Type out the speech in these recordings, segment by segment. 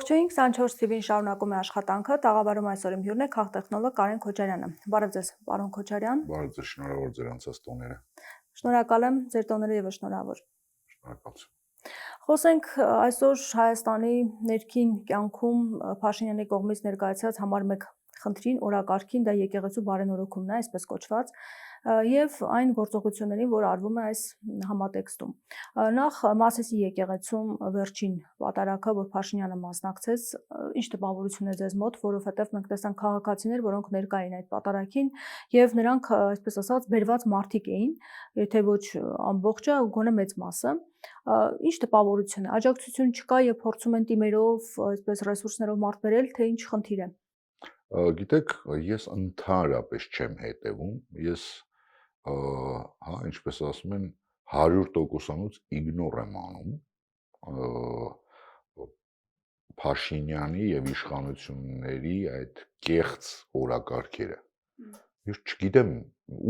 Ողջույն 24 TV-ին շարունակում է աշխատանքը, տաղավարում այսօր իմ հյուրն է քաղտեխնոլոգ Կարեն Քոչարյանը։ Բարև ձեզ, պարոն Քոչարյան։ Բարև ձեզ, շնորհավոր ձեր անցած տոները։ Շնորհակալ եմ, ձեր տոները ևս շնորհավոր։ Շնորհակալություն։ Խոսենք այսօր Հայաստանի ներքին կյանքում Փաշինյանի կողմից ներկայացած համար 1 խնդրին, օրակարգին, դա եկեղեցու բարենորոգումն է, այսպես կոչված, եւ այն գործողություններին, որ արվում է այս համատեքստում։ Նախ Մասիսի եկեղեցում վերջին պատարագը, որ Փաշինյանը մասնակցեց, ինչ տպավորություն է ձեզ մոտ, որովհետեւ մենք տեսանք քաղաքացիներ, որոնք ներկա էին այդ պատարագին, եւ նրանք, այսպես ասած, բերված մարդիկ էին, եթե ոչ ամբողջը, գոնե մեծ մասը։ Ինչ տպավորություն է, աջակցություն չկա եւ փորձում են թիմերով, այսպես ռեսուրսներով մարդ բերել, թե ինչ խնդիր է։ Գիտեք, ես ընդհանրապես չեմ հետևում, ես հա, ինչպես ասում են, 100%-անոց իգնոր եմ անում Փաշինյանի եւ իշխանությունների այդ կեղծ օրակարգերը։ Ես չգիտեմ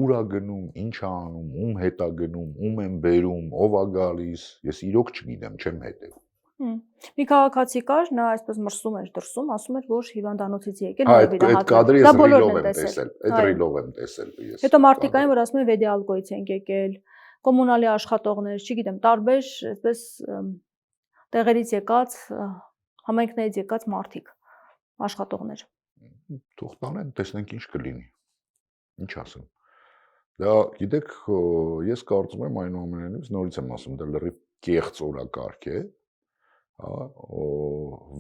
ուր է գնում, ինչ է անում, ում հետ է գնում, ում են բերում, ով է գալիս, ես իրոք չգիտեմ, չեմ հետևում։ Մի քաղաքացի կար, նա այսպես մրսում էր դրսում, ասում էր, որ հիվանդանոցից եկել է վիրահատվել։ Դա բոլորն են տեսել։ Այդ ռիլով եմ տեսել ես։ Հետո մարդիկ այն, որ ասում են վեդիալգոից են եկել, կոմունալի աշխատողներ, չգիտեմ, տարբեր այսպես տեղերից եկած, համայնքներից եկած մարդիկ, աշխատողներ։ Թող տանեն, տեսնենք ինչ կլինի։ Ինչ ասեմ։ Դա գիտեք, ես կարծում եմ այնուամենայնիվ նորից եմ ասում, դա լրիվ կեղծ օրակարգ է։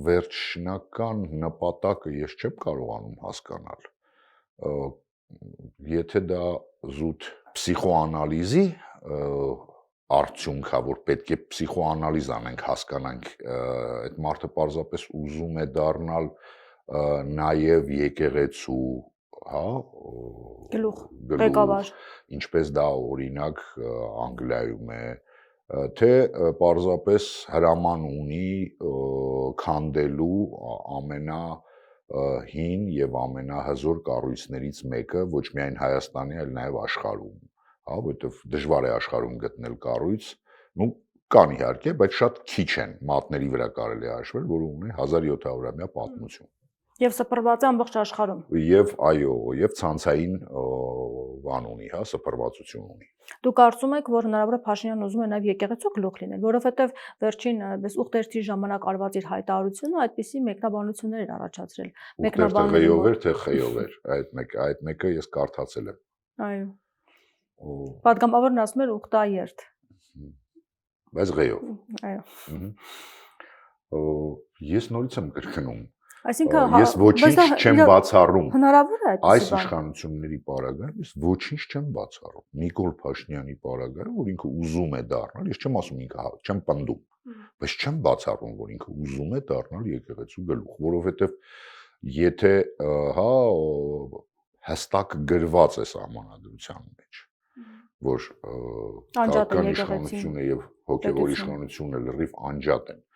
Վերջնական նպատակը ես չեմ կարողանում հասկանալ, եթե դա զուտ փսիխոանալիզի արդյունք է, որ պետք է փսիխոանալիզ անենք, հասկանանք, այդ մարդը պարզապես ուզում է դառնալ նաև եկեղեցու, հա, գլուխ, ղեկավար, ինչպես դա օրինակ Անգլիայում է, թե պարզապես հրաման ունի քանդելու ամենահին եւ ամենահզոր կառույցներից մեկը ոչ միայն Հայաստանի, այլ նաեւ աշխարհում, հա, որովհետեւ դժվար է աշխարհում գտնել կառույց, ну կան իհարկե, բայց շատ քիչ են, մատների վրա կարելի է հաշվել, որը ունի 1700-ամյա պատմություն։ Եվ սփռված է ամբողջ աշխարհում։ Եվ այո, եւ ցանցային բան ունի, հա, սփռվածություն ունի։ Դուք կարծում եք, որ հնարավոր է Փաշինյանն ուզում է նաեւ եկեղեցու գլուխ լինել, որովհետեւ վերջին այս ուխտերթի ժամանակ արված իր հայտարարությունը այդպիսի մեկնաբանություններ էր առաջացրել։ Մեկնաբանելով էր, թե խեյով էր, այդ մեկը ես կարդացել եմ։ Այո։ Պատգամավորն ասում էր ուխտաերթ։ Բայց ղեյով։ Այո։ Ես նորից եմ կրկնում։ Այսինքն ես ոչինչ չեմ բացառում։ Հնարավոր է այս իշխանությունների պարագայում ես ոչինչ չեմ բացառում։ Նիկոլ Փաշինյանի պարագայում, որ ինքը ուզում է դառնալ, ես չեմ ասում ինքը չեմ պնդում, բայց չեմ բացառում, որ ինքը ուզում է դառնալ եկեղեցու գլուխ, որովհետև եթե հա հստակ գրված է սահմանադրության մեջ, որ քաղաքական իշխանությունը եւ հոգեվոր իշխանությունը լրիվ անջատ են։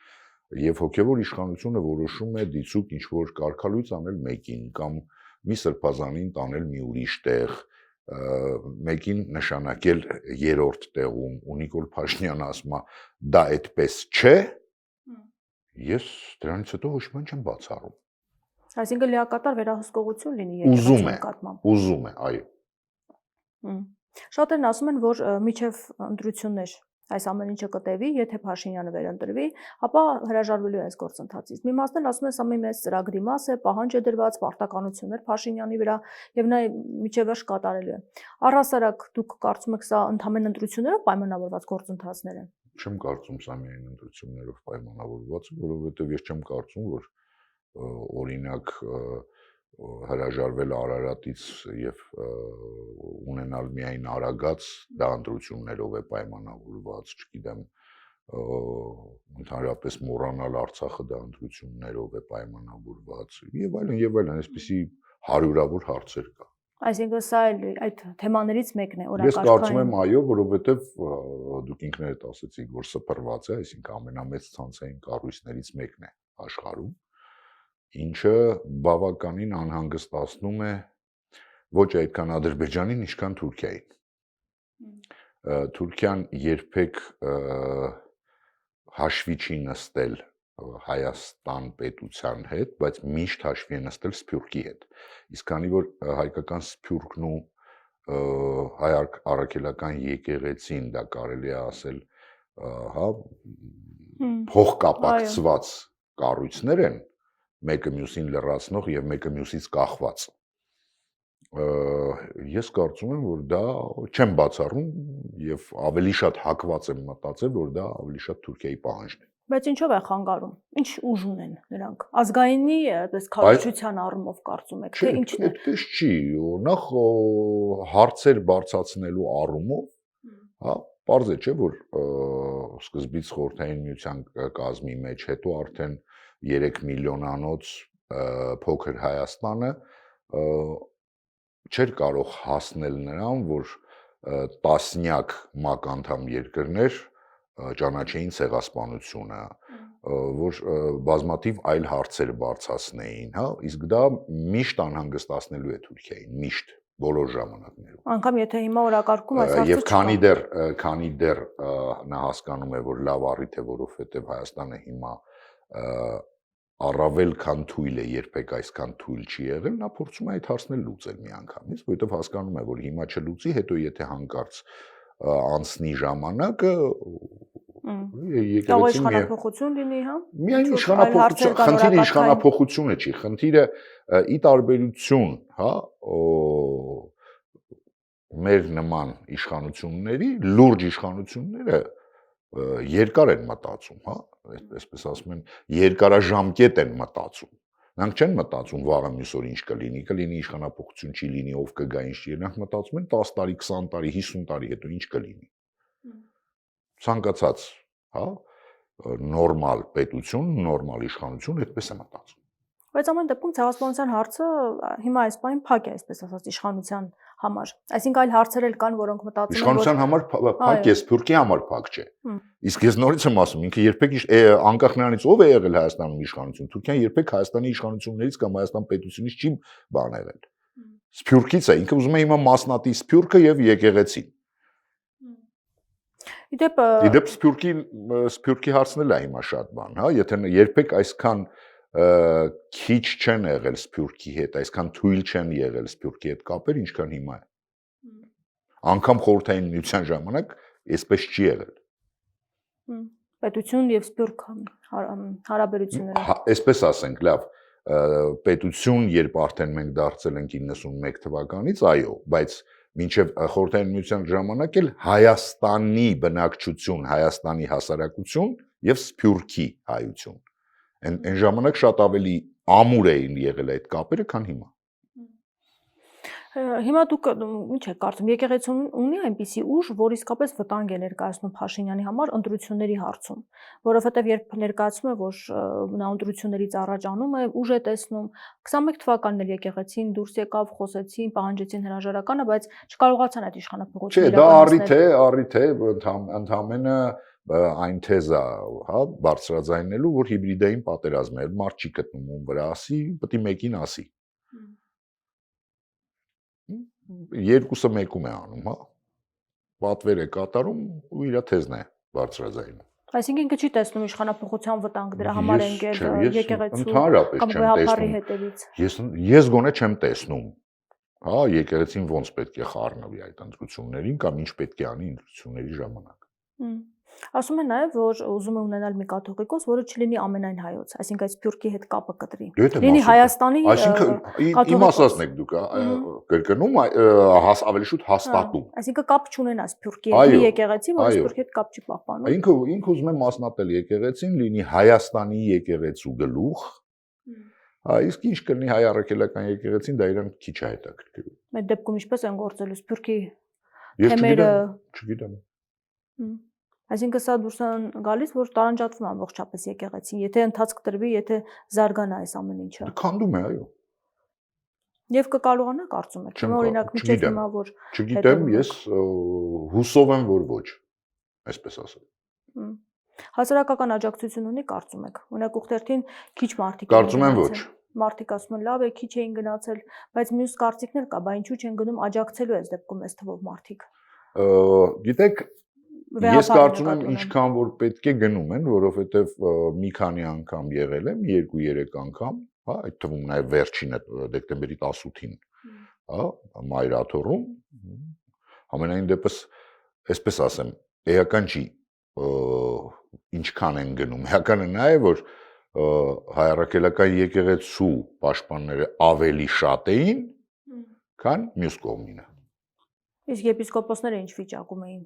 Եվ հոգևոր իշխանությունը որոշում է դիցուկ ինչ-որ կարգալույծ անել մեկին կամ մի սրբազանին տանել մի ուրիշ տեղ, մեկին նշանակել երրորդ տեղում, ու Նիկոլ Փաշինյանը ասում է դա այդպես չէ, ես դրանից հետո ոչ մի չեմ բացառում։ Այսինքն լիակատար վերահսկողություն լինի եկեղեցու նկատմամբ։ Ուզում է, այո։ Շատերն ասում են, որ միջև ընտրություններ այս ամեն ինչը կտևի, եթե Փաշինյանը վերընտրվի, ապա հրաժարվելու է այս գործընթացից։ Մի մասն էլ ասում են, սա մի մեծ ծրագրի մաս է, պահանջ է դրված, պարտականություններ Փաշինյանի վրա, եւ նա միջև վերջ կատարելու է։ Առհասարակ դուք կարծում եք, սա ընդհանրեն ընտրություններով պայմանավորված գործընթացներ են։ Չեմ կարծում սա միայն ընտրություններով պայմանավորված, որովհետեւ ես չեմ կարծում, որ օրինակ հրաժարվել Արարատից եւ ունենալ միայն Արագած դա ընտրություններով է պայմանավորված, չգիտեմ, ընդհանրապես մոռանալ Արցախը դա ընտրություններով է պայմանավորված եւ այլն, այսպիսի հարյուրավոր հարցեր կա։ Այսինքն սա այդ թեմաներից մեկն է օրակարգային։ Ես կարծում եմ այո, որովհետեւ դուք ինքներդ ասացիք, որ սփռված է, այսինքն ամենամեծ ցանցային կառույցներից մեկն է աշխարհում, ինչը բավականին անհանգստացնում է ոչ այդքան Ադրբեջանին, ինչքան Թուրքիային։ Թուրքիան երբեք հաշվի չի նստել Հայաստան պետության հետ, բայց միշտ հաշվի է նստել Սփյուռքի հետ։ Իսկ քանի որ հայկական Սփյուռքն ու հայ առաքելական եկեղեցին դա կարելի է ասել, հա, փոխկապակցված կառույցներ են, մեկը մյուսին լրացնող եւ մեկը մյուսից կախված։ Ես կարծում եմ, որ դա չեմ բացառում եւ ավելի շատ հակված եմ մտածել, որ դա ավելի շատ Թուրքիայի պահանջն է։ Բայց ինչով է խանգարում։ Ինչ ուժ ունեն նրանք։ Ազգայինի, այդպես քարոզչության առումով կարծում եք, թե ինչն է։ Այդպես չի, նախ հարցեր բարձրացնելու առումով, հա, պարզ է, չէ, որ սկզբից Խորհրդային Միության կազմի մեջ, հետո արդեն 3 միլիոնանոց փոքր Հայաստանը չէր կարող հասնել նրան, որ տասնյակ մականդամ երկրներ ճանաչեին ցեղասպանությունը, որ բազմաթիվ այլ հարցեր բարձրացնեին, հա, իսկ դա միշտ անհանգստացնելու է Թուրքիային, միշտ բոլոր ժամանակներում։ Անկամ եթե հիմա օրակարգում այս հարցը Եվ քանի դեռ նա հասկանում է, որ լավ առիթ է, որովհետև Հայաստանը հիմա առավել քան թույլ է, երբեք այսքան թույլ չի եղել, նա փորձում է այդ հարցն լուծել միանգամից, որովհետև հասկանում է, որ հիմա չլուծի, հետո եթե հանկարծ անցնի ժամանակը Կարող է իշխանափոխություն լինի, հա։ Միայն իշխանափոխություն, խնդիրը իշխանափոխությունը չի, խնդիրը ի տարբերություն, հա, մեր նման իշխանությունների, լուրջ իշխանությունները երկար են մտածում, հա, այսպես ասում են, երկարաժամկետ են մտածում։ Նրանք չեն մտածում վաղը մյուս օր ինչ կլինի իշխանափոխություն չի լինի, ով կգա ինչ չի, նրանք մտածում են 10 տարի, 20 տարի, 50 տարի հետո ինչ կլինի։ Ցանկացած, հա, նորմալ պետություն, նորմալ իշխանություն այդպես է մտածում։ Բայց ամեն դեպքում ցեղասպանության հարցը հիմա այս պահին փակ է, այսպես ասած, իշխանության համար։ Այսինքն այլ հարցեր էլ կան, որոնք մտածում են, իշխանության համար փակ է, Սփյուռքի համար փակ չէ։ Իսկ ես նորից եմ ասում, ինքը երբեք անկախ նրանից ով է եղել Հայաստանում իշխանություն, Թուրքիան երբեք Հայաստանի իշխանություններից կամ Հայաստան պետությունից չի բան եղել։ Սփյուռքից է, ինքը ուզում է հիմա մասնատի Սփյուռքը եւ եկեղեցին։ Իդեպ Սփյուռքի հարցն էլ է հիմա շատ բան, հա, եթե երբեք այսքան քիչ չեն եղել Սփյուռքի հետ, այսքան թույլ չեն եղել Սփյուռքի հետ կապեր, ինչքան հիմա է։ Անկամ Խորհրդային Միության ժամանակ այսպես չի եղել։ Պետություն եւ Սփյուռք հարաբերությունները։ Այսպես ասենք, լավ, պետություն, երբ արդեն մենք դարձել ենք 91 թվականից, այո, բայց մինչև Խորհրդային Միության ժամանակ էլ Հայաստանի բնակչություն, Հայաստանի հասարակություն եւ Սփյուռքի հայություն։ Այն ժամանակ շատ ավելի ամուր էին եղել այդ կապերը, քան հիմա։ Հիմա դուք ինչ եք կարծում, եկեղեցին ունի այնպիսի ուժ, որ իսկապես վտանգ է ներկայացնում Փաշինյանի համար ընտրությունների հարցում, որովհետև երբ ներկայացում է, որ նա ընտրություններից առաջանում է, ուժ է տեսնում, 21 թվականն էլ եկեղեցին դուրս եկավ, խոսեցին, պահանջեցին հրաժարականը, բայց չկարողացան այդ իշխանափոխությունը իրականացնել։ Չէ, դա առիթ է, ընդհանրապես այն թեզա, հա, բարձրաձայնելու, որ հիբրիդային պատերազմ է, մարդ չի գտնում ում վրա ասի, պետք է մեկին ասի։ Երկուսը մեկում է անում, հա։ Պատվեր է կատարում ու իր թեզն է բարձրաձայնում։ Այսինքն ինքը չի տեսնում իշխանափոխության վտանգ, դրա համար են եկեղեցու կամ գոյապարի հետևից։ Ես գոնե չեմ տեսնում, հա, եկեղեցին ոնց պետք է խառնվի այդ ընտրություններին կամ ինչ պետք է անի ընտրությունների ժամանակ։ Ասում են նաև, որ ուզում է ունենալ մի կաթողիկոս, որը չլինի ամենայն հայոց, այսինքն Սփյուռքի հետ կապը կտրի։ Լինի Հայաստանի Այսինքն իմ ասածն եք դուք կրկնում, ավելի շուտ հաստատում։ Այսինքն կապ չունենա Սփյուռքի հետ, մի եկեղեցի, որը Սփյուռքի հետ կապ չի պահպանում։ Ինքը ուզում է մասնատել եկեղեցին, լինի Հայաստանի եկեղեցու գլուխ։ Իսկ ինչ կլինի հայ առաքելական եկեղեցին, դա իրան քիչ է հետաքրքրում։ Այդ դեպքում ինչպես են գործելու Սփյուռքի թեմերը։ Չգիտեմ։ Այսինքն սա դուրս է գալիս, որ տարանջատվում ամբողջապես եկեղեցին, եթե ընթացք տրվի, եթե զարգանա այս ամեն ինչը։ Քանդում է, այո։ Եվ կկարողանա կարծում եք, հիմա օրինակ միջև հիմա որ չգիտեմ, ես հուսով եմ, որ ոչ, այսպես ասեմ։ Հասարակական աջակցություն ունի, կարծում եք։ Օրինակ ուխտերթին քիչ մարդիկ կարծում եմ ոչ։ Մարդիկ ասում են լավ է, քիչ էին գնացել, բայց մյուս կարծիքներ կա, բա ինչու չեն գնում աջակցելու այս դեպքում այս թվով մարդիկ։ Գիտեք, Ես կարծում եմ ինչքան որ պետք է գնում են, որովհետև մի քանի անգամ եղել եմ, 2-3 անգամ, հա, այդ թվում նաև վերջինը դեկտեմբերի 18-ին, հա, Մայրաթոռում, ամենայն դեպս, այսպես ասեմ, էական չի, ինչքան են գնում, էականը նա է, որ հայառաքելական եկեղեցու պաշտպանները ավելի շատ էին, քան մյուս կողմինը։ Իսկ եպիսկոպոսները ինչ վիճակում էին։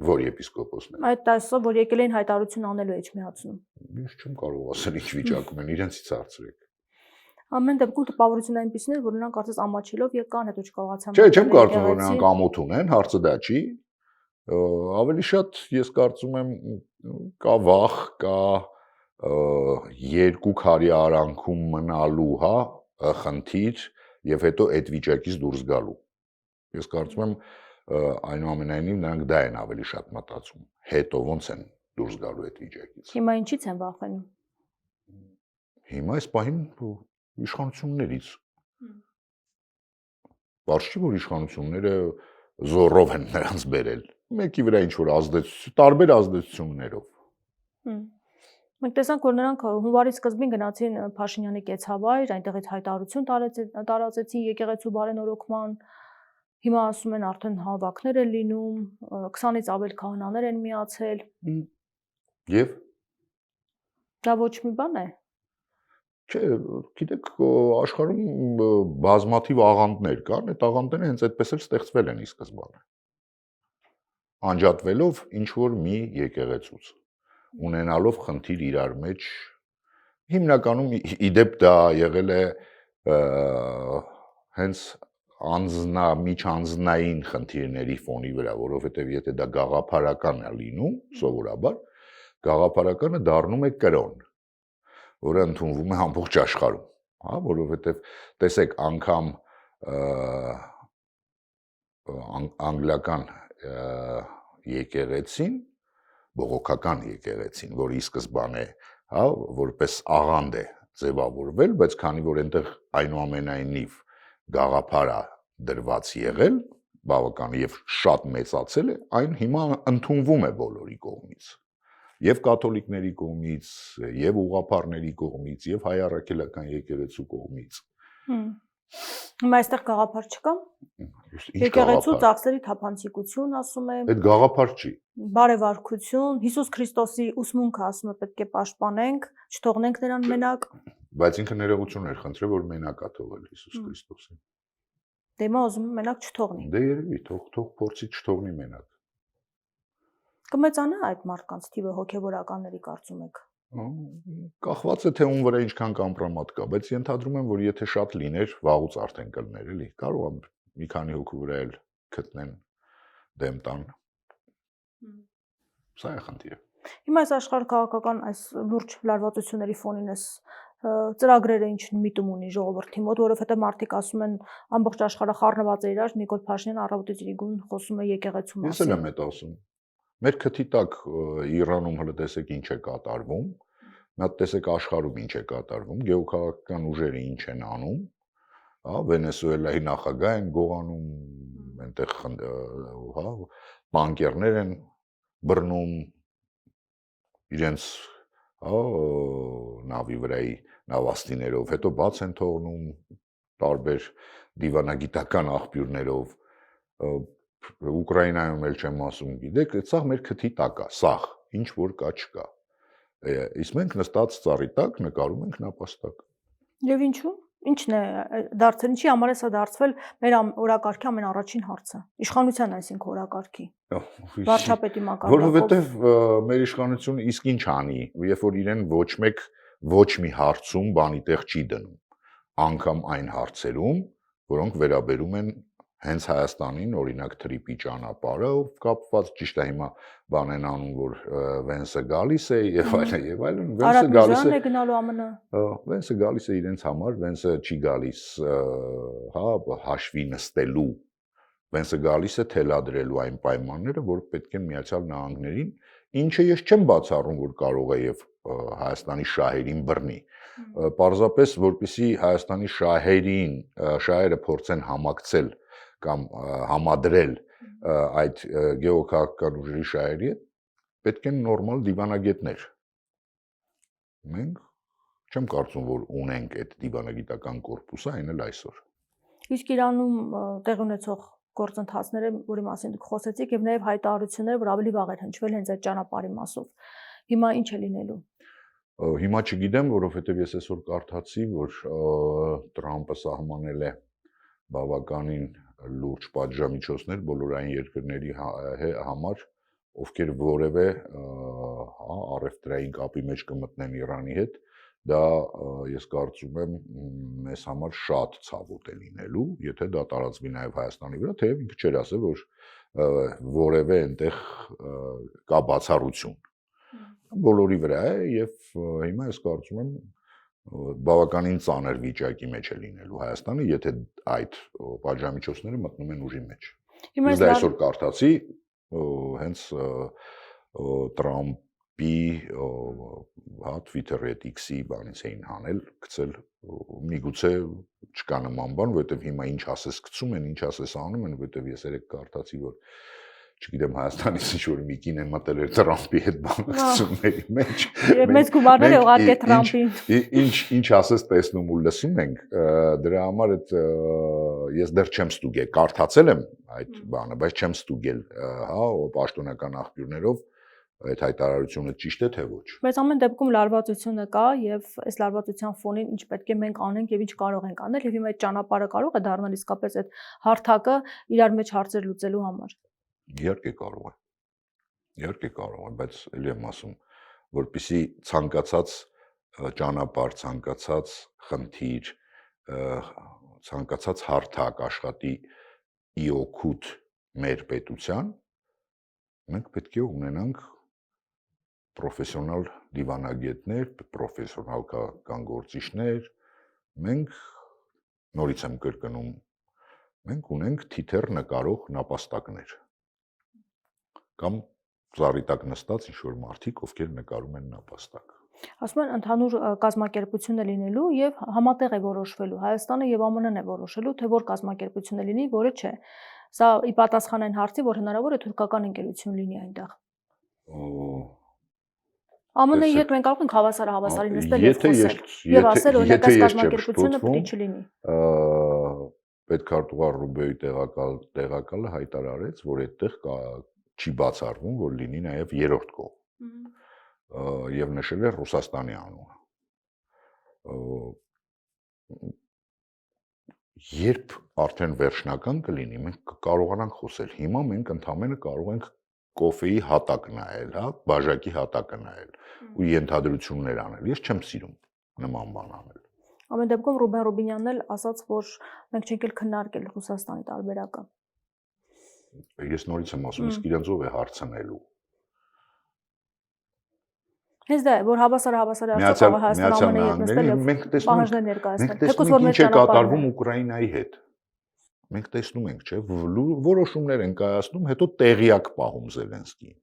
Որ եպիսկոպոսները։ Այդ տեսով, որ եկել էին հայտարարություն անելու Էջմիածնում։ Ես չեմ կարող ասել ինչ վիճակում են, իրենցից հարցրեք։ Ամեն դեպքում տպավորությունն այնպեսին էր, որ նրանք կարծես ամաչելով եկան, հետո չկարողացան։ Չէ, չեմ կարծում, որ նրանք ամոթ ունեն, հարցը դա չի։ Ավելի շատ ես կարծում եմ կա վախ, կա երկու քարի արանքում մնալու, հա, խնդիր եւ հետո այդ վիճակից դուրս գալու։ Ես կարծում եմ այնուամենայնիվ նրանք դա են ավելի շատ մտածում, հետո ոնց են դուրս գալու այդ վիճակից։ Հիմա ինչից են վախենում։ Հիմա այս պահին իշխանություններից։ Բարձ չի, որ իշխանությունները զորով են նրանց բերել։ Մեկի վրա ինչ որ ազդեցություն, տարբեր ազդեցություններով։ Մենք տեսանք, որ նրանք հունվարի սկզբին գնացին Փաշինյանի կեցավայր, այնտեղից հայտարարություն տարածեցին եկեղեցու բարենորոգման։ Հիմա ասում են արդեն հավաքներ են լինում, 20-ից ավել քահանաներ են միացել։ Եվ դա ոչ մի բան է։ Չէ, գիտեք, աշխարհում բազմաթիվ աղանդներ կան, այդ աղանդները հենց այդպես էլ ստեղծվել են ի սկզբանե։ Անջատվելով ինչ որ մի եկեղեցուց, ունենալով խնդիր իրար մեջ, հիմնականում իդեպ դա եղել է հենց միջանձնային խնդիրների ֆոնի վրա, որովհետև եթե դա գաղափարական է լինում, սովորաբար գաղափարականը դառնում է կրոն, որը ընդունվում է ամբողջ աշխարհում, հա, որովհետև տեսեք անգամ անգլիական եկեղեցին, բողոքական եկեղեցին, որի սկզբանե, հա, որպես աղանդ է ձևավորվել, բայց քանի որ այնտեղ այնուամենայնիվ գաղափարա դրված եղել, բավական եւ շատ մեծացել է, այն հիմա ընդունվում է բոլորի կողմից։ Եվ կաթոլիկների կողմից, եւ ուղղափառների կողմից, եւ հայ առաքելական եկեղեցու կողմից։ Հիմա այստեղ գաղափար չկա։ Եկեղեցու ծախսերի թափանցիկություն, ասում է։ Այդ գաղափար չի։ Բարեվարքություն, Հիսուս Քրիստոսի ուսմունքը, ասում է, պետք է պաշտպանենք, չթողնենք նրան մենակ։ Բայց ինքը ներողություն էր խնդրել, որ մենակ է թողել Հիսուս Քրիստոսին։ Դե հիմա ուզում է մենակ չթողնի։ Դե երևի, թող փորձի չթողնի մենակ։ Կմեծանա այդ մարդկանց թիվը հոգևորականների կարծում եք։ Կախված է թե ում վրա ինչքան կամպրոմատ կա, բայց ենթադրում եմ, որ եթե շատ լիներ, վաղուց արդեն կլներ, էլի։ Կարող է մի քանի հոգու վրա էլ գտնեն դեմ տան։ Սա է խնդիրը։ Հիմա այս աշխարհակաղակական այս լուրջ լարվածությունների ֆոնին էս ծրագրերը ինչ միտում ունի ժողովրդի մոտ, որովհետև մարդիկ ասում են ամբողջ աշխարհը խառնված է իրար, Նիկոլ Փաշինյանը առավոտից իրիկուն խոսում է եկեղեցու մասին։ Ես էլ եմ այդ ասում։ Մեր քթի տակ Իրանում հələ տեսեք ինչ է կատարվում, նա տեսեք աշխարհում ինչ է կատարվում, գեոքաղաքական ուժերը ինչ են անում, հա, Վենեսուելայի նախագահ են գողանում, այնտեղ հա, բանկերներ են բռնում իրենց, հա, նավի վրայի նավաստիներով, հետո բաց են թողնում տարբեր դիվանագիտական աղբյուրներով, Ուկրաինայում էլ չեմ ասում, գիտեք, սա մեր քթի տակ է, սաղ, ինչ որ կա չկա։ Իսկ մենք նստած ծառի տակ նկարում ենք նապաստակ։ Եվ ինչու՞։ Ինչն է դարձել, ինչի համար է սա դարձվել մեր օրակարգի ամենառաջին հարցը։ Իշխանության, այսինքն օրակարգի։ Վարչապետի մակարդակով։ Որովհետև մեր իշխանությունը իսկ ինչ անի, երբ որ իրեն ոչ մի հարցում բանի տեղ չի դնում, անգամ այն հարցերում, որոնք վերաբերում են հենց Հայաստանին, օրինակ թրիպի ճանապարհով կապված, ճիշտ է հիմա բան են անում, որ Վենսը գալիս է եւ այլն, Վենսը գալիս է գնալու ԱՄՆ։ Վենսը գալիս է իրենց համար, Վենսը չի գալիս, հա, հաշվի նստելու, Վենսը գալիս է թելադրելու այն պայմանները, որ պետք են Միացյալ Նահանգներին, ինչը ես չեմ բացառում, որ կարող է եւ Հայաստանի շահերին բռնի։ Պարզապես որպեսզի Հայաստանի շահերը փորձեն համակցել կամ համադրել այդ գեոքաղաքական ուժերի շահերի հետ, պետք են նորմալ դիվանագետներ։ Մենք չեմ կարծում, որ ունենք այդ դիվանագիտական կորպուսը, այն էլ այսօր։ Իսկ Իրանում տեղի ունեցող գործընթացները, որի մասին դուք խոսեցիք, եւ նաեւ հայտարարությունները, որ ավելի վաղ էր հնչվել հենց այդ ճանապարհի մասով։ Հիմա ինչ է լինելու։ Հիմա չգիտեմ, որովհետեւ ես այսօր կարդացի, որ Տրամպը սահմանել է բավականին լուրջ պատժամիջոցներ բոլոր այն երկրների համար, ովքեր որևէ առևտրային կապի մեջ կմտնեն Իրանի հետ, դա ես կարծում եմ մեզ համար շատ ցավոտ է լինելու, եթե դա տարածվի նաև Հայաստանի վրա, թեև ինքը չէր ասել, որ որևէ այնտեղ կա բացառություն։ Բոլորի վրա է եւ հիմա ես կարծում եմ բավականին ծանր վիճակի մեջ է լինելու Հայաստանը, եթե այդ պատժամիջոցները մտնում են ուժի մեջ։ Ես դա այսօր կարդացի, հենց Տրամպի Twitter-ի հետ X-ի բանից էին հանել, գցել, միգուցե չկա նման բան, որովհետև հիմա ինչ ասես գցում են, ինչ ասես անում են, որովհետև ես երեք կարդացի, որ չգիտեմ Հայաստանից ինչ-որ մի կին է մտել էր Տրամպի հետ բանակցությունների մեջ։ Մեծ գումարներ է ուղարկել Տրամպին։ Ինչ ասես տեսնում ու լսում ենք, դրա համար այդ ես դեռ չեմ ստուգել, կարդացել եմ այդ բանը, բայց չեմ ստուգել, հա, պաշտոնական աղբյուրներով այդ հայտարարությունը ճիշտ է թե ոչ։ Բայց ամեն դեպքում լարվածությունը կա եւ այս լարվածության ֆոնին ինչ պետք է մենք անենք եւ ինչ կարող ենք անել եւ հիմա այդ ճանապարհը կարող է դառնալ իսկապես այդ հարթակը իրար մեջ հարցեր լուծելու համար։ Իհարկե կարող է։ Իհարկե կարող է, բայց ելի եմ ասում, որպեսզի ցանկացած ճանապարհ, ցանկացած խնդիր, ցանկացած հարթակ աշխատի ի օգուտ մեր պետության, մենք պետք է ունենանք պրոֆեսիոնալ դիվանագետներ, պրոֆեսիոնալ քաղաքական գործիչներ, մենք նորից եմ կրկնում, մենք ունենք թիթեռ նկարող նապաստակներ կամ ծառի տակ նստած ինչ-որ մարդիկ, ովքեր նկարում են նապաստակ։ Ասում են ընդհանուր կազմակերպություն է լինելու եւ համատեղ է որոշվելու Հայաստանը եւ ԱՄՆ-ն է որոշելու, թե որ կազմակերպություն է լինի, որը չէ։ Սա ի պատասխան այն հարցի, որ հնարավոր է թուրքական ընկերություն լինի այնտեղ։ ԱՄՆ-ի հետ մենք կարող ենք հավասարի նստել եւ խոսել եւ ասել, որ այս կազմակերպությունը պետք է չլինի։ Պետքարտուղար Ռուբեոյի տեղակալը հայտարարեց, որ այդտեղ չի բացառվում, որ լինի նաև երրորդ կողմ։ Եվ նշել է Ռուսաստանի անունը։ Երբ արդեն վերջնական կլինի, մենք կկարողանանք խոսել։ Հիմա մենք ընդհանրապես կարող ենք կոֆեի հատակ նայել, հա, բաժակի հատակը նայել ու ենթադրություններ անել։ Ես չեմ սիրում նման բան անել։ Ամեն դեպքում Ռուբեն Ռուբինյանն էլ ասաց, որ մենք չենք էլ քննարկել Ռուսաստանի տարբերակը։ Ես նորից եմ ասում, իսկ իրենց ով է հարցնելու։ Հենց դա է, որ հավասարը ասած Հայաստանը ԱՄՆ-ի հետ նստել եւ պահանջներ ներկայացնել։ Թեկուզ որ մեր ճանապարհն է Ուկրաինայի հետ։ Մենք տեսնում ենք, չէ, որոշումներ են կայացնում, հետո տեղյակ պահում Զելենսկին։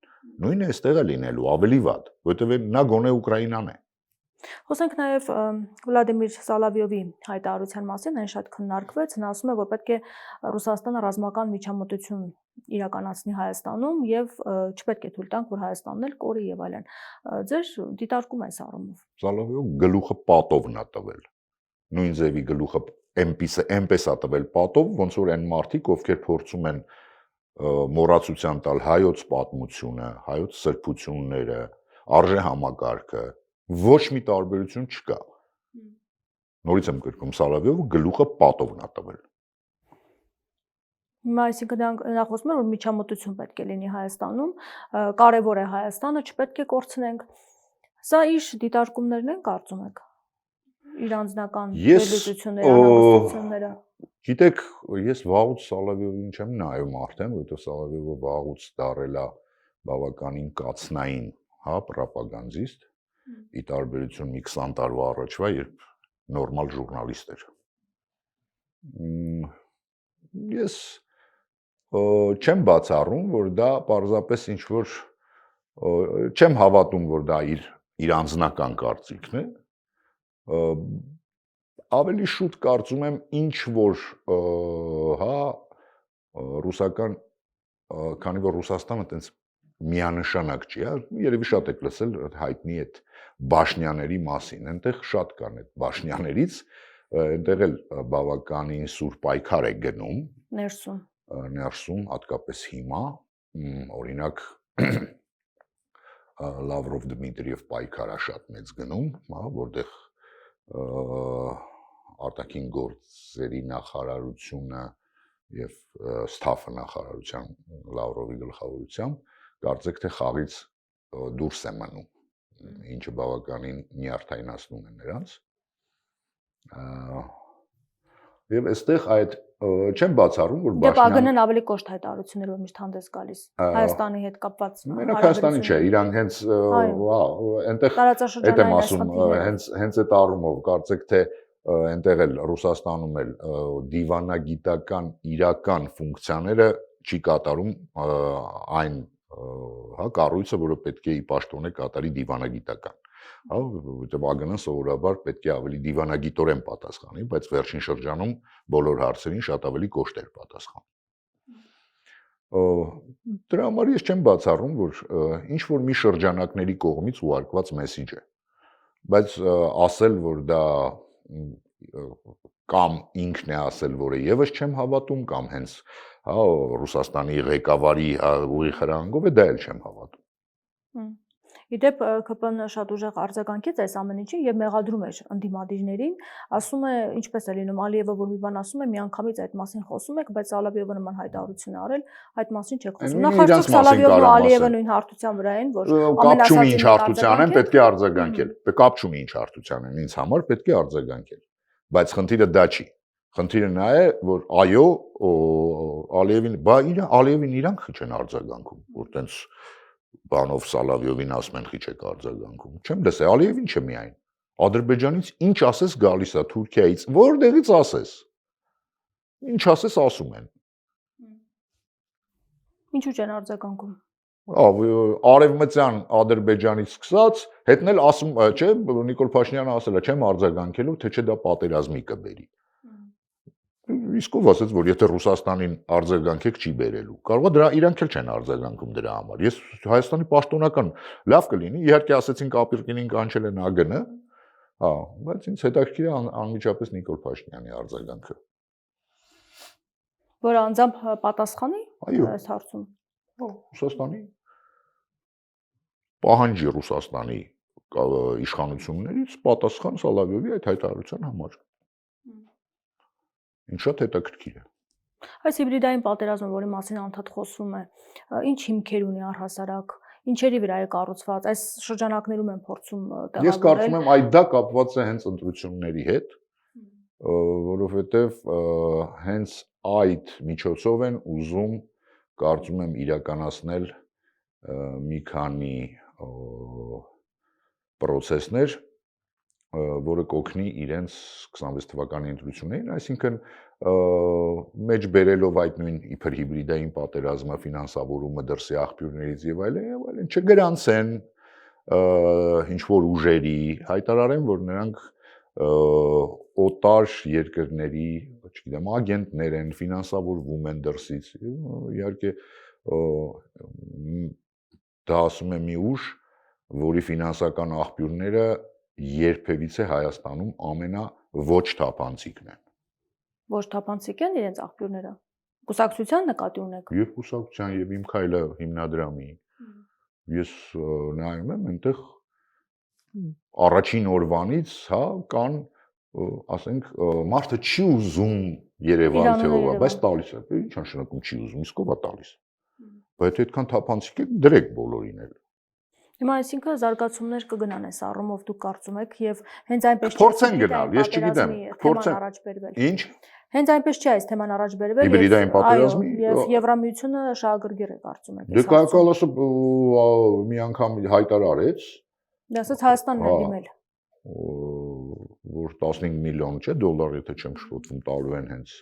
Նույնը այստեղ է լինելու, ավելի վատ, որովհետեւ նա գոնե Ուկրաինան է։ Խոսենք նաև Վլադիմիր Սալավյովի հայտարարության մասին, այն շատ քննարկվեց, նա ասում է, որ պետք է Ռուսաստանը ռազմական միջամտություն իրականացնի Հայաստանում եւ չպետք է թույլ տանք, որ Հայաստանն էլ կորի եւ այլն։ Ձեր դիտարկում այս առումով։ Սալավյովը գլուխը պատովն է տվել։ Նույն ձևի գլուխը այնպես է տվել պատով, ոնց որ այն մարդիկ, ովքեր փորձում են մոռացության տալ հայոց պատմությունը, հայոց սրբությունները, արժե համակարգը, ոչ մի տարբերություն չկա։ Նորից եմ կրկնում, Սալավյովը գլուխը պատովն է տվել։ Հիմա այսինքն նա խոսում է, որ միջամտություն պետք է լինի Հայաստանում, կարևոր է Հայաստանը, չպետք է կորցնենք։ Սա իր դիտարկումներն են, կարծում եք։ Իր անձնական վերլուծությունները, անհանգստությունները։ Գիտեք, ես վաղուց Սալավյովին չեմ նայում արդեն, որովհետև Սալավյովը վաղուց դարել է բավականին կացնային, հա, պրոպագանդիստ, ի տարբերություն մի 20 տարվա առաջվա, երբ նորմալ ժուրնալիստ էր։ Ես չեմ բացառում, որ դա պարզապես ինչ որ չեմ հավատում, որ դա իր անձնական կարծիքն է։ Ավելի շուտ կարծում եմ ինչ որ հա ռուսական քանի որ Ռուսաստանը այտենց միանշանակ չի, երևի շատ եք լսել հայտնի այդ Բաշնյանների մասին, այնտեղ շատ կան այդ Բաշնյաներից, այնտեղ էլ բավականին սուր պայքար է գնում ներսում, հատկապես հիմա, օրինակ Լավրով Դմիտրիև պայքարա շատ մեծ գնում, որտեղ արտաքին գործերի նախարարությունը եւ Ստաֆը նախարարության Լավրովի գլխավորությամբ կարծեք թե խաղից դուրս է մնում, ինչը բավականին նյարդայնացնում է նրանց։ Եվ այստեղ այդ չեմ բացառում, որ ԲԱԳՆ-ն ավելի կոշտ հայտարարություններով միշտ հանդես գալիս Հայաստանի հետ կապված։ Մենակ Հայաստանի չէ, իրան հենց այնտեղ այդ եմ ասում, հենց այդ առումով կարծեք թե այնտեղ էլ Ռուսաստանում էլ դիվանագիտական իրական ֆունկցիաները չի կատարում այն կառույցը, որը պետք է ի պաշտոնե կատարի դիվանագիտական։ Որտեղ ԱԳՆ-ն սովորաբար պետք է ավելի դիվանագիտորեն պատասխանի, բայց վերջին շրջանում բոլոր հարցերին շատ ավելի կոշտ էր պատասխանում։ Դրա համար ես չեմ բացառում, որ ինչ որ մի շրջանակների կողմից ուղարկված մեսիջ է, բայց ասել, որ դա կամ ինքն է ասել, որը եւս չեմ հավատում, կամ հենց Ռուսաստանի ղեկավարի ուղիղ հրահանգով է, դա էլ չեմ հավատում։ Իդեպ ԿՊ-ն շատ ուժեղ արձագանքեց այս ամեն ինչին եւ մեղադրում էր ընդդիմադիրներին, ասում է, ինչպես է լինում, Ալիևը որ մի բան ասում է, միանգամից այդ մասին խոսում եք, բայց Ալիևը նման հայտարարություն է արել, այդ մասին չեք խոսում։ Նախարարցիք Ալիևն ու Ալիևը նույն հարթության վրա են, որ կապ չունի ինչ հարթության են, պետք է արձագանքել։ Կապ չունի ինչ հարթության են, ինձ համար պետք է արձագանքել։ Բայց խնդիրը դա չի։ Խնդիրը նա է, որ այո, Ալիևին իրանք չեն արձագանքում, որ տենց բանով Սալավյովին ասում են խիչ եք արձագանքում։ Չեմ լսել, Ալիևին չէ միայն։ Ադրբեջանից ինչ ասես գալիս է Թուրքիայից, որտեղից ասես։ Ինչ ասես ասում են։ Ինչու չեն արձագանքում։ Արևմտյան Ադրբեջանից սկսած, հետն էլ ասում, չէ, Նիկոլ Փաշինյանը ասել է, չեմ արձագանքելու, թե չէ դա պատերազմի կբերի։ Իսկ ով ասաց, որ եթե Ռուսաստանին արձագանքեք չի բերելու։ Կարող է դրա իրանք էլ չեն արձագանքում դրա համար։ Ես Հայաստանի պաշտոնական լավ կլինի, իհարկե ասեցին Կապիրկինին կանչել են ԱԳՆ, բայց ինձ հետաքրքիր է անմիջապես Նիկոլ Փաշինյանի արձագանքը։ Որ անձամբ պատասխանի այս հարցում։ Ռուսաստանի պահանջի Ռուսաստանի իշխանություններից պատասխան Սալավյովի այդ հայտարարության համար։ Ինչ շատ հետաքրքիր է։ Այս հիբրիդային պատերազմը, որի մասին անդադ խոսվում է, ինչ հիմքեր ունի առհասարակ, ինչերի վրա է կառուցված, այս շրջանակներում են փորձում տեղավորել։ Ես կարծում եմ այդ դա կապված է հենց ընտրությունների հետ, որովհետև հենց այդ միջոցով են ուզում, կարծում եմ, իրականացնել մի քանի պրոցեսներ, որը կօգնի իրենց 26 թվականի ընտրություններին, այսինքն մեջ բերելով այդ նույն իբր հիբրիդային պատերազմը, ֆինանսավորումը դրսի աղբյուրներից եւ այլն, չգրանցեն ինչ որ ուժերի, հայտարարեն, որ նրանք օտար երկրների, չգիտեմ, ագենտներ են, ֆինանսավորվում են դրսից, իհարկե դա ասում է մի ուժ, որի ֆինանսական աղբյուրները երբևիցե Հայաստանում ամենաոչ թափանցիկն են։ Ոչ թափանցիկ են իրենց աղբյուրները։ Կուսակցության նկատի ունեք։ Եվ կուսակցության եւ Իմ Քայլը հիմնադրամի։ Ես նայում եմ այնտեղ առաջին օրվանից, կան, ասենք, մարդը չի ուզում Երևան թեովա, բայց տալիս է։ Ինչ նշանակում չի ուզում, իսկ ով է տալիս։ Բայց այդքան թափանցիկ է, դրեք բոլորին էլ։ Հիմա այսինքն զարգացումներ կգնան այս առումով դուք կարծում եք եւ հենց այնպես փորձեն գնալ, ես չգիտեմ, փորձեն առաջ բերվել։ Ինչ։ Հենց այնպես չի այս թեման առաջ բերվել հիբրիդային պատերազմի եւ Եվրամիությունը շահագրգիռ է կարծում եք։ Դե Կայակալոսը մի անգամ հայտարարեց։ Դա ասած Հայաստանն է դիմել։ Որ 15 միլիոն չէ դոլար, եթե չեմ շփոթվում, տալու են հենց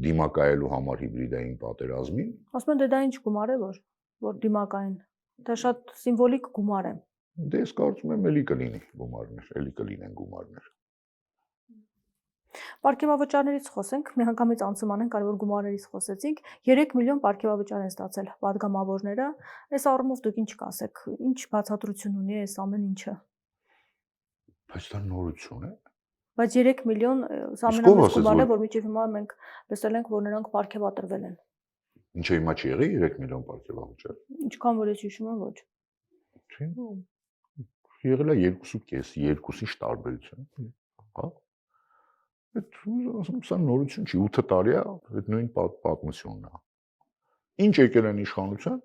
դիմակայելու համար հիբրիդային պատերազմին։ Ասում են դա ինչ գումար է, որ դիմակային։ Դա շատ սիմվոլիկ գումար է։ Դե ես կարծում եմ էլի կլինի գումարներ, էլի կլինեն գումարներ։ Պարգևավճարներից խոսենք, միանգամից անցում անենք, կարևոր գումարներից խոսեցինք, 3 միլիոն պարգևավճար են ստացել պատգամավորները, այս առումով դուք ինչ կասեք, ինչ բացատրություն ունի այս ամեն ինչը։ Բայց դա նորություն է։ Բայց 3 միլիոն սա ամենամեծ գումարն է, որ մինչև հիմա մենք տեսել ենք, որ նրանք պարգևատրվել են։ Ինչը հիմա չի եղի 3 միլիոն պարգևավճար։ Ինչքան որ ես հիշում եմ, ոչ։ Չի, եղել է 2.5, 2-ի տարբերություն, հա։ Այդ սա նորություն չի, 8 տարի է, այդ նույն պատմությունն է։ Ինչ եկել են իշխանության,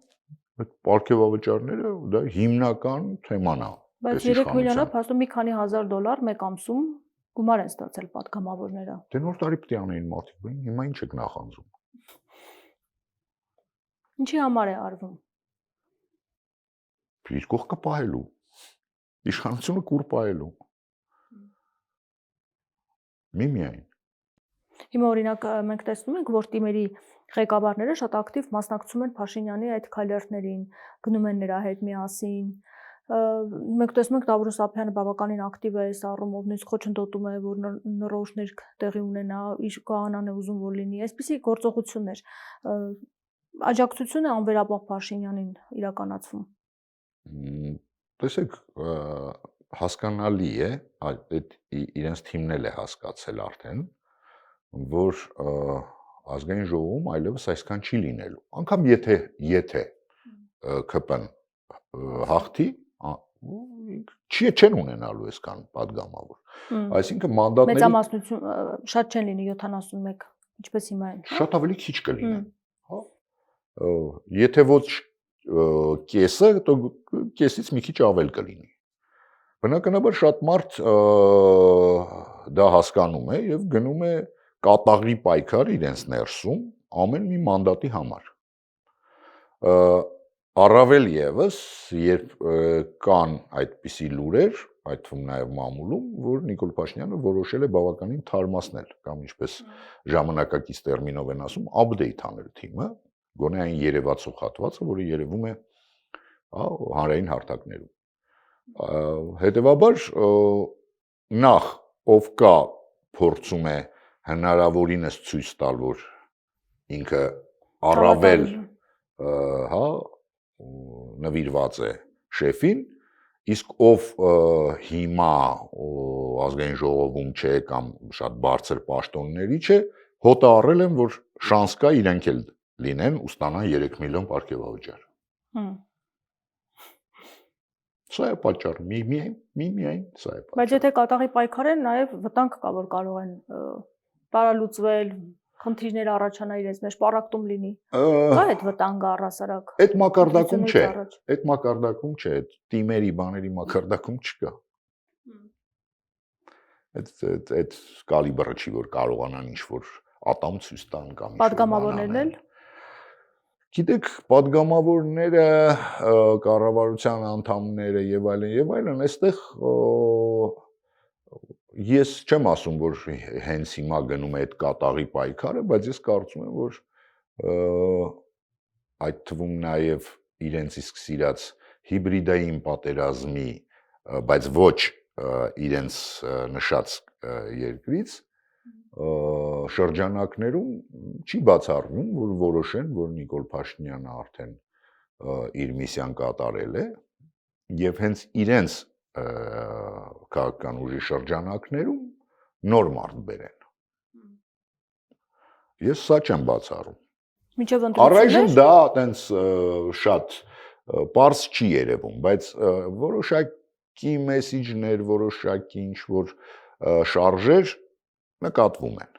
այդ պարգևավճարները դա հիմնական թեման է։ Բայց 3 միլիոնը փաստում մի քանի հազար դոլար մեկ ամսում գումար են ստացել պատգամավորները։ Դե նոր տարի պետք է անեին մարդիկ, հիմա ինչ եք նախանձում։ Ինչի համար է արվում։ Իր կողքը պահելու։ Իշխանությունը կուր պահելու։ Միայն։ Հիմա օրինակ մենք տեսնում ենք, որ թիմերի ղեկավարները շատ ակտիվ մասնակցում են Փաշինյանի այդ քայլերթներին, գնում են նրա հետ միասին։ Մենք տեսնում ենք Տավրոս Աբյանը բավականին ակտիվ է այս առումով, նույնիսկ խոչընդոտում է, որ նռոշներ տեղի ունենա, իր կողանան է ուզում որ լինի, այսպիսի գործողություններ։ Աջակցությունը անվերապահ Փաշինյանին իրականացվում։ Տեսեք, հասկանալի է, այդ իրենց թիմն էլ է հասկացել արդեն, որ ազգային ժողովում այլևս այսքան չի լինելու։ Անկամ եթե ԿՊ-ն հաղթի, չեն ունենալու այսքան падգամավոր։ Այսինքն մանդատների մեծամասնություն շատ չեն լինի 71, ինչպես հիմա են։ Շատ ավելի քիչ կլինեն, հա։ Եթե ոչ կեսը, то կեսից մի քիչ ավել կլինի։ Բնականաբար շատ մարդ դա հասկանում է եւ գնում է կատաղի պայքար իրենց ներսում ամեն մի մանդատի համար։ Առավել եւս, երբ կան այդպիսի լուրեր, այդ թվում նաեւ մամուլում, որ Նիկոլ Փաշինյանը որոշել է բավականին թարմացնել կամ ինչպես ժամանակակից տերմինով են ասում, update անել թիմը, գոնե այն երևացող հատվածը, որը երևում է հանրային հարթակներում։ Հետևաբար նախ ով կա փորձում է հնարավորինս ցույց տալ, որ ինքը առավել նվիրված է շեֆին, իսկ ով հիմա ազգային ժողովում չէ կամ շատ բարձր պաշտոնների չէ, հոտը առել են, որ շանս կա իրենք էլ լինեն ու ստանան 3 միլիոն պարգևավճար։ Սա է պատճառը, միայն սա է պատճառը։ Բայց եթե կատաղի պայքար են, նաև վտանգ կա, որ կարող են տարալուծվել, խնդիրներ առաջանա իրենց մեջ, պառակտում լինի։ Կա այդ վտանգը առհասարակ։ Այդ մակարդակում չէ, այդ թիմերի բաների մակարդակում չկա։ Այդ կալիբրը չի, որ կարողանան ինչ-որ ատամ ցույց տան կամ ինչ-որ Պատգամավորներն էլ։ Գիտեք, պատգամավորները, կառավարության անդամները եւ այլն, այստեղ ես չեմ ասում, որ հենց հիմա գնում է այդ կատաղի պայքարը, բայց ես կարծում եմ, որ այդ թվում նաեւ իրենց իսկ սիրած հիբրիդային պատերազմի, բայց ոչ իրենց նշած երկրից շրջանակներում չի բացառվում, որ որոշեն, որ Նիկոլ Փաշինյանը արդեն իր միսիան կատարել է եւ հենց իրենց քաղաքական ուժի շրջանակներում նոր մարդ բերեն։ Ես սա չեմ բացառում։ Մինչև ընտրություններ։ Առայժմ դա այտենց շատ պարզ չի երևում, բայց որոշակի մեսիջներ, որոշակի ինչ-որ շարժեր նկատվում են։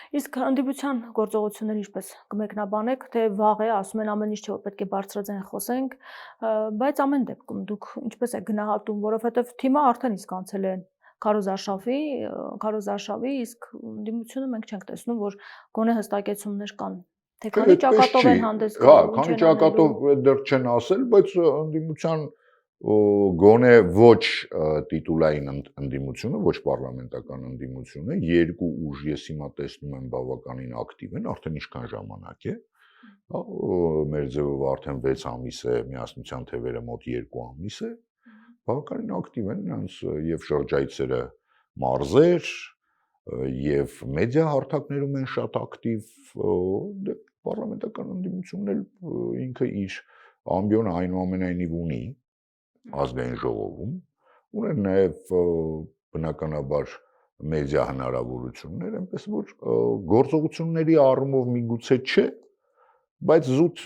Իսկ ընդդիմության գործողությունները ինչպես կմեկնաբանեք, թե վաղ է, ասում են ամեն ինչ չէ, որ պետք է բարձրաձայն խոսենք, բայց ամեն դեպքում դուք ինչպես եք գնահատում, որովհետև թիմը արդեն իսկ անցել է Քարոզ Արշավի, իսկ ընդդիմությունը մենք չենք տեսնում, որ գոնե հստակեցումներ կան։ Թե քանի ճակատով են հանդես գալու, քանի ճակատով դեռ չեն ասել, բայց ընդդիմության գոնե ոչ տիտուլային ընդդիմությունը, ոչ պարլամենտական ընդդիմությունը, երկու ուժ ես հիմա տեսնում եմ բավականին ակտիվ են, արդեն ինչքան ժամանակ է, մեր ձևով արդեն 6 ամիս է, միասնության թևերը մոտ 2 ամիս է, բավականին ակտիվ են նրանց եւ շրջայցերը մարզեր եւ մեդիա հարթակներում են շատ ակտիվ, դե պարլամենտական ընդդիմությունն էլ ինքը իր ամբիոնը այնուամենայնիվ ունի ազգային ժողովում, ունեն նաեւ բնականաբար մեդիա հնարավորություններ, այնպես որ գործողությունների առումով միգուցե չէ, բայց զուտ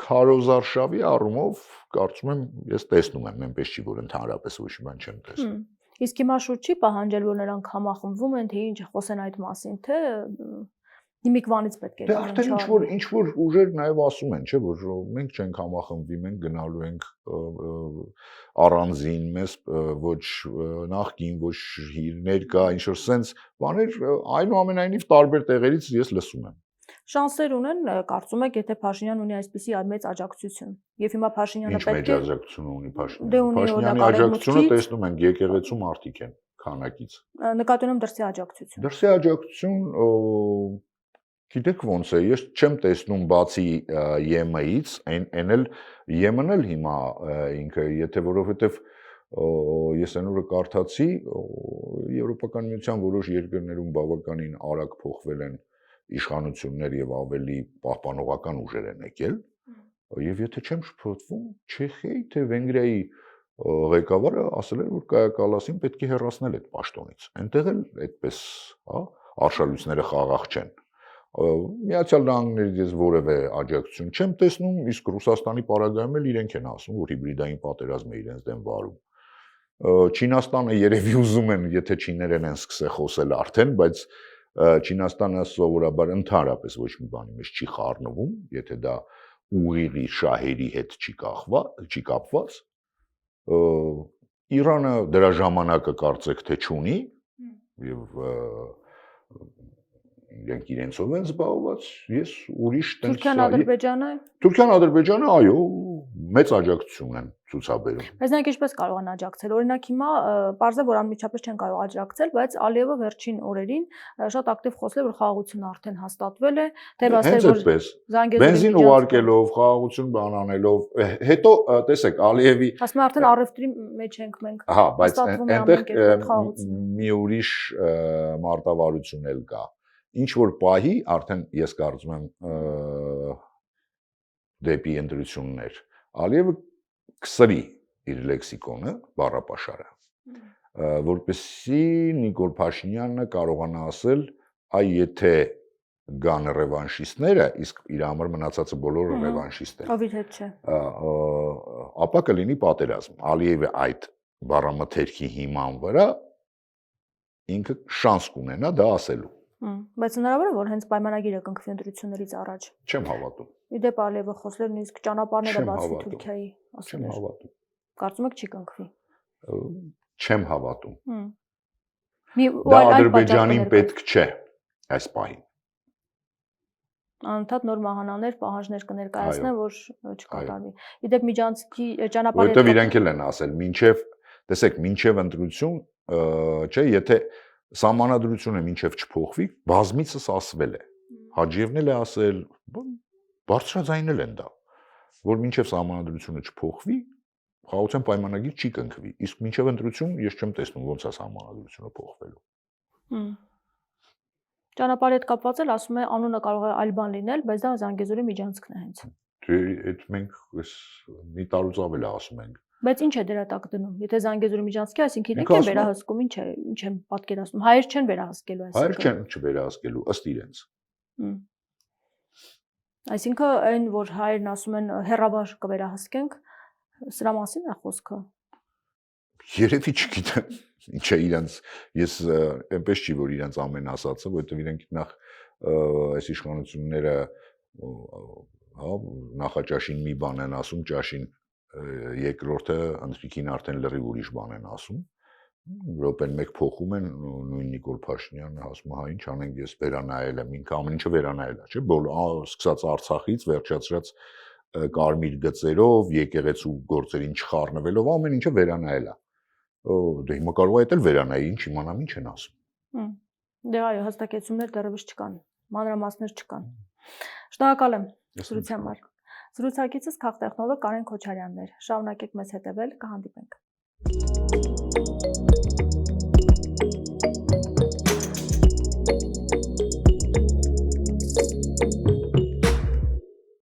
քարոզարշավի առումով կարծում եմ ես տեսնում եմ, այնպես չի որ ընդհանրապես ոչ մի բան չեմ տեսնում։ Իսկ հիմա շուտ չի պահանջել, որ նրանք համախմբվում են, թե ինչ խոսեն այդ մասին, թե հիմիկվանից պետք է։ Դե արդեն ինչ որ ուժեր նաև ասում են, չէ, որ մենք չենք համախմբվի, մենք գնալու ենք առանձին, մեզ ոչ նախկին, ոչ ներկա, ինչ որ sense բաներ, այնուամենայնիվ տարբեր տեղերից ես լսում եմ։ Շանսեր ունեն, կարծում եք, եթե Փաշինյանն ունի այսպիսի մեծ աջակցություն։ Եվ հիմա Փաշինյանը պետք է Ինչ մեծ աջակցություն ունի Փաշինյանը։ Փաշինյանի աջակցությունը տեսնում ենք եկեղեցում արդիկ են քանակից։ Նկատի ունեմ դրսի աջակցություն։ Դրսի աջակցություն, գիտեք ոնց է, ես չեմ տեսնում բացի ԵՄ-ից, այն էլ ԵՄ-ն էլ հիմա ինքը, եթե որովհետև ես այն օրը կարդացի, Եվրոպական միության որոշ երկրներում բավականին արագ փոխվել են իշխանություններ եւ ավելի պահպանողական ուժեր են եկել, եւ եթե չեմ շփոթվում, Չեխիայի թե Վենգրիայի ղեկավարը ասել էր, որ Կայա Կալասին պետք է հեռացնել այդ պաշտոնից։ Այնտեղ էլ այդպես, հա, արշալույցները խաղաղ չեն։ Միացյալ Նահանգներից ես որևէ աջակցություն չեմ տեսնում, իսկ Ռուսաստանի պարագայում էլ իրենք են ասում, որ հիբրիդային պատերազմ է իրենց դեմ վարում։ Չինաստանը երևի ուզում են, եթե չիներեն են սկսել խոսել արդեն, բայց Չինաստանը սովորաբար ընդհանրապես ոչ մի բանի մեջ չի խառնվում, եթե դա ուղիղի շահերի հետ չի կապված։ Իրանը դրա ժամանակը կարծեք թե չունի եւ իրենք իրենցով են զբաղված, ես ուրիշ տենց Թուրքիան, Ադրբեջանը, այո, մեծ աջակցություն են ցուցաբերում։ Բայց նրանք ինչպես կարող են աջակցել։ Օրինակ հիմա պարզ է, որ անմիջապես չեն կարող աջակցել, բայց Ալիևը վերջին օրերին շատ ակտիվ խոսել է, որ խաղաղությունը արդեն հաստատվել է, թեպետ որ բենզին ուղարկելով, խաղաղություն բանանելով, հետո տեսեք Ալիևի ասում արդեն առևտրի մեջ ենք մենք։ Հա, բայց այնտեղ մի ուրիշ մարտավարություն էլ կա։ Ինչ որ պահի արդեն ես կարծում եմ դեպի ընտրություններ Ալիևը կսրի իր լեքսիկոնը, բառապաշարը, որպեսզի Նիկոլ Փաշինյանը կարողանա ասել, այ եթե գան ռևանշիստները, իսկ իր համար մնացածը բոլորը ռևանշիստ են։ Ով իր հետ չէ։ Ապա կլինի պատերազմ։ Ալիևը այդ բառամթերքի հիման վրա ինքը շանս կունենա դա ասելու։ Բայց հնարավոր է, որ հենց պայմանագիրը կնքվի ընտրություններից առաջ։ Չեմ հավատում։ Իդեպ Ալիևը խոսել էր նույնիսկ ճանապարհները բացի Թուրքիայի, ասել Չեմ էր։ հավատում։ Կարծում եք չի կնքվի։ Չեմ հավատում։ Դա Ադրբեջանին պետք չէ այս պահին։ Անընդհատ նոր մահանաներ, պահանջներ կներկայացնեն, որ չկատարվի։ Իդեպ Միջանցքի ճանապարհը Որովհետև իրենք էլ են ասել, մինչև ընտրություն, չէ, եթե Սահմանադրությունը մինչև չփոխվի, բազմիցս ասվել է։ Հաջիևն էլ է ասել, բարձրաձայնել են դա, որ մինչև սահմանադրությունը չփոխվի, խաղաղության պայմանագիր չի կնքվի։ Իսկ մինչև ընտրություն ես չեմ տեսնում ոնց է սահմանադրությունը փոխվելու։ Ճանապարհի հետ կապված էլ ասում է անունը կարող է այլ բան լինել, բայց դա Զանգեզուրի Միջանցքն է հենց։ Դե այդ մենք մի տարուց ավել է ասում ենք։ Բայց ինչ է դրա տակ դնում։ Եթե Զանգեզուրի Միջանցքի, այսինքն իրենք են վերահսկում, ինչ են պատկերացնում։ Հայեր չեն վերահսկելու այսինքն։ Հայեր չեն չվերահսկելու ըստ իրենց։ Այսինքն այն, որ հայերն ասում են հերավար կվերահսկենք, սրա մասին է խոսքը։ Երևի չգիտեմ, ինչ է իրենց, ես այնպես չի, որ իրենց ամեն ասածը, որովհետև իրենք նախ այս իշխանությունները հա նախաճաշին մի բան են ասում, ճաշին երկրորդը ընտրիկին արդեն լրիվ ուրիշ բան են ասում։ Րոպեն մեկ փոխում են նույն Նիկոլ Փաշինյանը ասում է, հա ինչ անենք, ես վերանայել եմ, ինքը ամեն ինչը վերանայել է, չէ՞, սկսած Արցախից վերջացրած կարմիր գծերով, եկեղեցու գործերին չխառնվելով, ամեն ինչը վերանայել է։ Դե հիմա կարող է էլ վերանայի, ինչ իմանամ ինչ են ասում։ Դե այո, հստակեցումներ դեռևս չկան, մանրամասներ չկան։ Շնորհակալ եմ զրույցի համար։ Զրուցակիցս քաղտեխնոլոգ Կարեն Քոչարյանն էր։ Շարունակեք մեզ հետևել, կհանդիպենք։